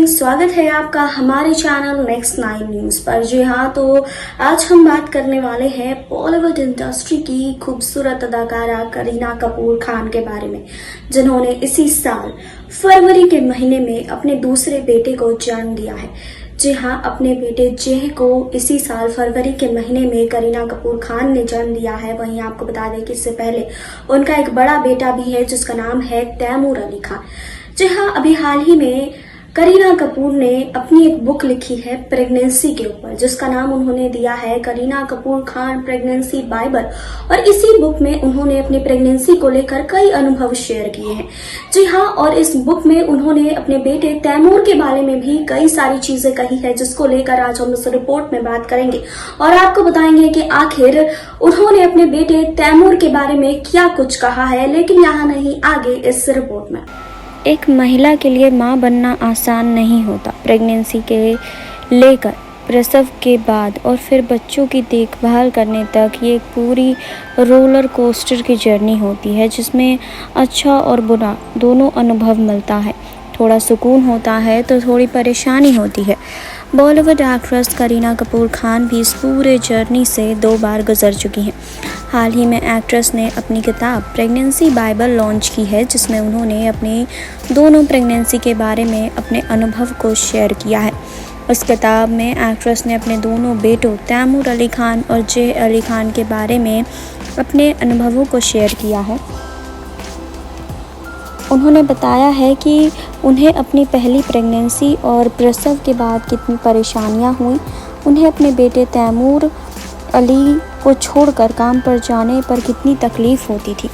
स्वागत है आपका हमारे चैनल नेक्स्ट 9 न्यूज़ पर। जी हाँ, तो आज हम बात करने वाले हैं बॉलीवुड इंडस्ट्री की खूबसूरत अदाकारा करीना कपूर खान के बारे में, जिन्होंने इसी साल फरवरी के महीने में अपने दूसरे बेटे को जन्म दिया है। जी हाँ, अपने बेटे जेह को इसी साल फरवरी के महीने में करीना कपूर खान ने जन्म दिया है। वहीं आपको बता दें कि इससे पहले उनका एक बड़ा बेटा भी है जिसका नाम है तैमूर अली खान। जी हाँ, अभी हाल ही में करीना कपूर ने अपनी एक बुक लिखी है प्रेगनेंसी के ऊपर, जिसका नाम उन्होंने दिया है करीना कपूर खान प्रेगनेंसी बाइबल। और इसी बुक में उन्होंने अपनी प्रेगनेंसी को लेकर कई अनुभव शेयर किए हैं। जी हाँ, और इस बुक में उन्होंने अपने बेटे तैमूर के बारे में भी कई सारी चीजें कही है, जिसको लेकर आज हम इस रिपोर्ट में बात करेंगे और आपको बताएंगे कि आखिर उन्होंने अपने बेटे तैमूर के बारे में क्या कुछ कहा है। लेकिन यहाँ नहीं, आगे इस रिपोर्ट में। एक महिला के लिए मां बनना आसान नहीं होता। प्रेगनेंसी के लेकर प्रसव के बाद और फिर बच्चों की देखभाल करने तक ये एक पूरी रोलर कोस्टर की जर्नी होती है, जिसमें अच्छा और बुरा दोनों अनुभव मिलता है। थोड़ा सुकून होता है तो थोड़ी परेशानी होती है। बॉलीवुड एक्ट्रेस करीना कपूर खान भी इस पूरे जर्नी से 2 बार गुजर चुकी हैं। हाल ही में एक्ट्रेस ने अपनी किताब प्रेगनेंसी बाइबल लॉन्च की है, जिसमें उन्होंने अपने दोनों प्रेगनेंसी के बारे में अपने अनुभव को शेयर किया है। उस किताब में एक्ट्रेस ने अपने दोनों बेटों तैमूर अली खान और जेह अली खान के बारे में अपने अनुभवों को शेयर किया है। उन्होंने बताया है कि उन्हें अपनी पहली प्रेगनेंसी और प्रसव के बाद कितनी परेशानियां हुई। उन्हें अपने बेटे तैमूर अली को छोड़कर काम पर जाने पर कितनी तकलीफ़ होती थी।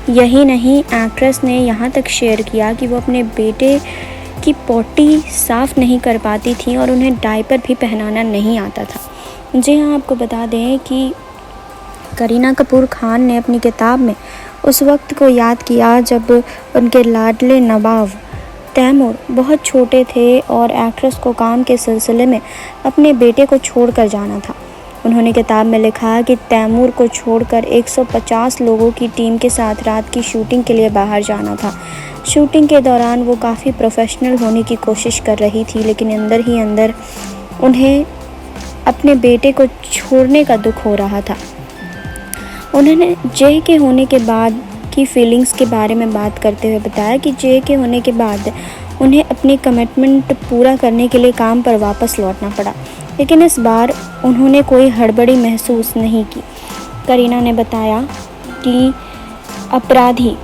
यही नहीं, एक्ट्रेस ने यहाँ तक शेयर किया कि वो अपने बेटे की पोटी साफ़ नहीं कर पाती थी और उन्हें डायपर भी पहनाना नहीं आता था। जी हाँ, आपको बता दें कि करीना कपूर खान ने अपनी किताब में उस वक्त को याद किया जब उनके लाडले नवाब तैमूर बहुत छोटे थे और एक्ट्रेस को काम के सिलसिले में अपने बेटे को छोड़कर जाना था। उन्होंने किताब में लिखा कि तैमूर को छोड़कर 150 लोगों की टीम के साथ रात की शूटिंग के लिए बाहर जाना था। शूटिंग के दौरान वो काफ़ी प्रोफेशनल होने की कोशिश कर रही थी, लेकिन अंदर ही अंदर उन्हें अपने बेटे को छोड़ने का दुख हो रहा था। उन्होंने जेह के होने के बाद की फीलिंग्स के बारे में बात करते हुए बताया कि जेह के होने के बाद उन्हें अपनी कमिटमेंट पूरा करने के लिए काम पर वापस लौटना पड़ा, लेकिन इस बार उन्होंने कोई हड़बड़ी महसूस नहीं की। करीना ने बताया कि अपराधी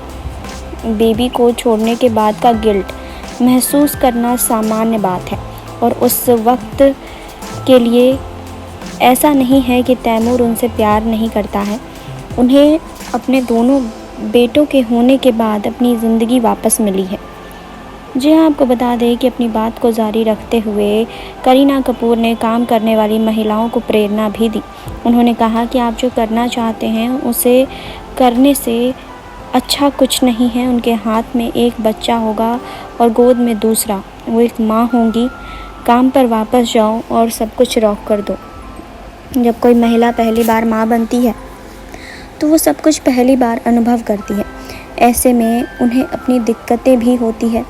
बेबी को छोड़ने के बाद का गिल्ट महसूस करना सामान्य बात है और उस वक्त के लिए ऐसा नहीं है कि तैमूर उनसे प्यार नहीं करता है। उन्हें अपने दोनों बेटों के होने के बाद अपनी ज़िंदगी वापस मिली है। जी हाँ, आपको बता दें कि अपनी बात को जारी रखते हुए करीना कपूर ने काम करने वाली महिलाओं को प्रेरणा भी दी। उन्होंने कहा कि आप जो करना चाहते हैं उसे करने से अच्छा कुछ नहीं है। उनके हाथ में एक बच्चा होगा और गोद में दूसरा, वो एक माँ होंगी। काम पर वापस जाओ और सब कुछ रॉक कर दो। जब कोई महिला पहली बार माँ बनती है तो वो सब कुछ पहली बार अनुभव करती है। ऐसे में उन्हें अपनी दिक्कतें भी होती है।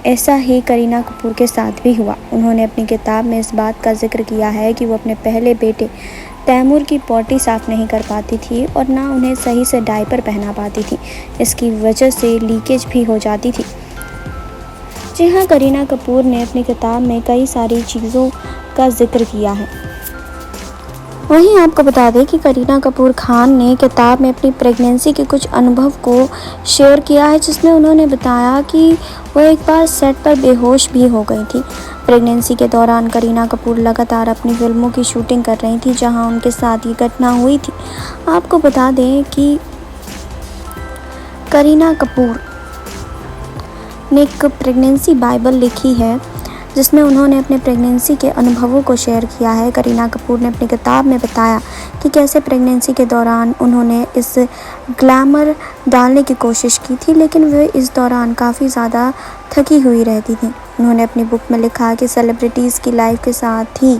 ऐसा ही करीना कपूर के साथ भी हुआ। उन्होंने अपनी किताब में इस बात का जिक्र किया है कि वो अपने पहले बेटे तैमूर की पोटी साफ़ नहीं कर पाती थी और ना उन्हें सही से डायपर पहना पाती थी। इसकी वजह से लीकेज भी हो जाती थी। जी हाँ, करीना कपूर ने अपनी किताब में कई सारी चीज़ों का जिक्र किया है। वहीं आपको बता दें कि करीना कपूर खान ने किताब में अपनी प्रेगनेंसी के कुछ अनुभव को शेयर किया है, जिसमें उन्होंने बताया कि वो एक बार सेट पर बेहोश भी हो गई थी। प्रेगनेंसी के दौरान करीना कपूर लगातार अपनी फिल्मों की शूटिंग कर रही थी, जहां उनके साथ ये घटना हुई थी। आपको बता दें कि करीना कपूर ने एक प्रेगनेंसी बाइबल लिखी है, जिसमें उन्होंने अपने प्रेगनेंसी के अनुभवों को शेयर किया है। करीना कपूर ने अपनी किताब में बताया कि कैसे प्रेगनेंसी के दौरान उन्होंने इस ग्लैमर डालने की कोशिश की थी, लेकिन वे इस दौरान काफ़ी ज़्यादा थकी हुई रहती थी। उन्होंने अपनी बुक में लिखा कि सेलिब्रिटीज़ की लाइफ के साथ ही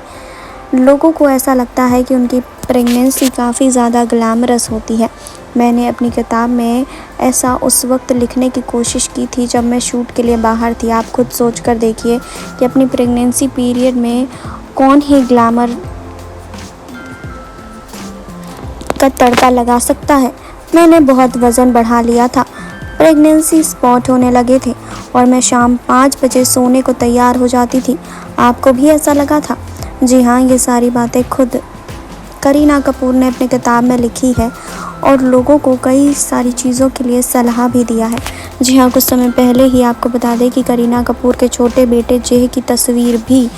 लोगों को ऐसा लगता है कि उनकी प्रेगनेंसी काफ़ी ज़्यादा ग्लैमरस होती है। मैंने अपनी किताब में ऐसा उस वक्त लिखने की कोशिश की थी जब मैं शूट के लिए बाहर थी। आप खुद सोच कर देखिए कि अपनी प्रेगनेंसी पीरियड में कौन ही ग्लैमर का तड़का लगा सकता है। मैंने बहुत वज़न बढ़ा लिया था, प्रेगनेंसी स्पॉट होने लगे थे और मैं शाम 5 बजे सोने को तैयार हो जाती थी। आपको भी ऐसा लगा था? जी हाँ, ये सारी बातें खुद करीना कपूर ने अपनी किताब में लिखी है और लोगों को कई सारी चीज़ों के लिए सलाह भी दिया है। जी हाँ, कुछ समय पहले ही आपको बता दें कि करीना कपूर के छोटे बेटे जेह की तस्वीर भी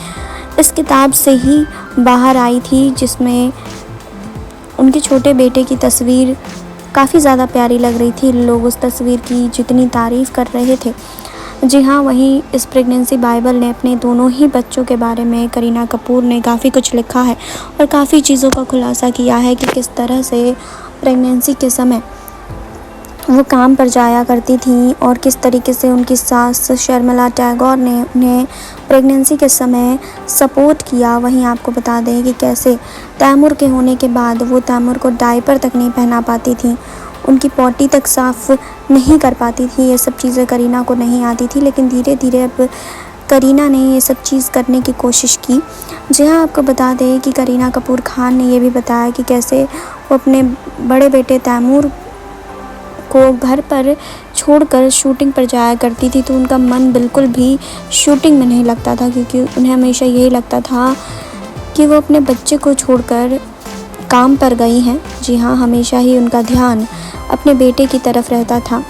इस किताब से ही बाहर आई थी, जिसमें उनके छोटे बेटे की तस्वीर काफ़ी ज़्यादा प्यारी लग रही थी। लोग उस तस्वीर की जितनी तारीफ़ कर रहे थे। जी हाँ, वहीं इस प्रेगनेंसी बाइबल ने अपने दोनों ही बच्चों के बारे में करीना कपूर ने काफ़ी कुछ लिखा है और काफ़ी चीज़ों का खुलासा किया है कि किस तरह से प्रेगनेंसी के समय वो काम पर जाया करती थी और किस तरीके से उनकी सास शर्मिला टैगोर ने उन्हें प्रेगनेंसी के समय सपोर्ट किया। वहीं आपको बता दें कि कैसे तैमूर के होने के बाद वो तैमूर को डायपर तक नहीं पहना पाती थी, उनकी पॉटी तक साफ़ नहीं कर पाती थी। ये सब चीज़ें करीना को नहीं आती थी, लेकिन धीरे धीरे अब करीना ने ये सब चीज़ करने की कोशिश की। जी हाँ, आपको बता दें कि करीना कपूर खान ने ये भी बताया कि कैसे वो अपने बड़े बेटे तैमूर को घर पर छोड़कर शूटिंग पर जाया करती थी, तो उनका मन बिल्कुल भी शूटिंग में नहीं लगता था, क्योंकि उन्हें हमेशा यही लगता था कि वो अपने बच्चे को छोड़कर काम पर गई हैं। जी हाँ, हमेशा ही उनका ध्यान अपने बेटे की तरफ रहता था।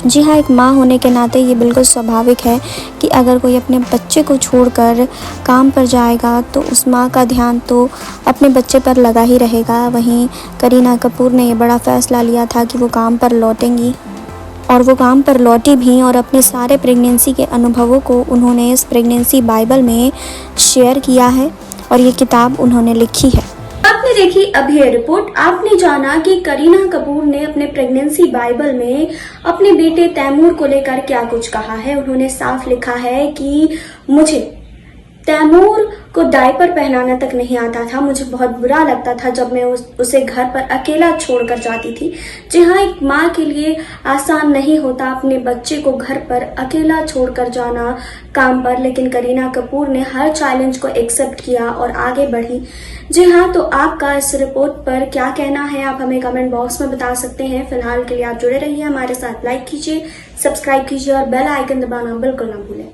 जी हाँ, एक माँ होने के नाते ये बिल्कुल स्वाभाविक है कि अगर कोई अपने बच्चे को छोड़कर काम पर जाएगा तो उस माँ का ध्यान तो अपने बच्चे पर लगा ही रहेगा। वहीं करीना कपूर ने ये बड़ा फ़ैसला लिया था कि वो काम पर लौटेंगी और वो काम पर लौटी भी और अपने सारे प्रेगनेंसी के अनुभवों को उन्होंने इस प्रेगनेंसी बाइबल में शेयर किया है और ये किताब उन्होंने लिखी है। आपने देखी अभी ये रिपोर्ट। आपने जाना कि करीना कपूर ने अपने प्रेगनेंसी बाइबल में अपने बेटे तैमूर को लेकर क्या कुछ कहा है। उन्होंने साफ लिखा है कि मुझे तैमूर को डायपर पहनाना तक नहीं आता था, मुझे बहुत बुरा लगता था जब मैं उसे घर पर अकेला छोड़कर जाती थी। जी हाँ, एक माँ के लिए आसान नहीं होता अपने बच्चे को घर पर अकेला छोड़कर जाना काम पर, लेकिन करीना कपूर ने हर चैलेंज को एक्सेप्ट किया और आगे बढ़ी। जी हाँ, तो आपका इस रिपोर्ट पर क्या कहना है, आप हमें कमेंट बॉक्स में बता सकते हैं। फिलहाल के लिए आप जुड़े रहिए हमारे साथ, लाइक कीजिए, सब्सक्राइब कीजिए और बेल आइकन दबाना बिल्कुल ना भूलें।